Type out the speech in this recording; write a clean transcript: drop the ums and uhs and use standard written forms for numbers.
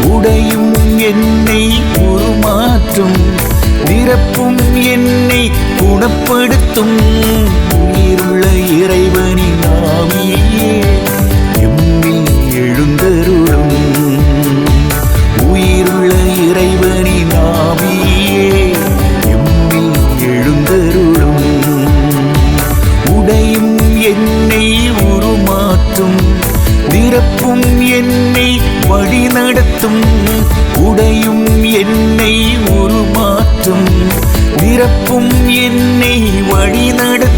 உடையும் என்னை உருமாற்றும் நிரப்பும் என்னை குணப்படுத்தும் உயிருள்ள இறைவனின் ஆவியே எம்மில் எழுந்தருளும் உயிருள்ள இறைவனின் ஆவியே எம்மில் எழுந்தருளும் உடையும் என்னை உருமாற்றும் நிரப்பும் என்னை வழி நடத்தும் உடையும் என்னை உருமாற்றும் நிரப்பும் என்னை வழி நடத்தும்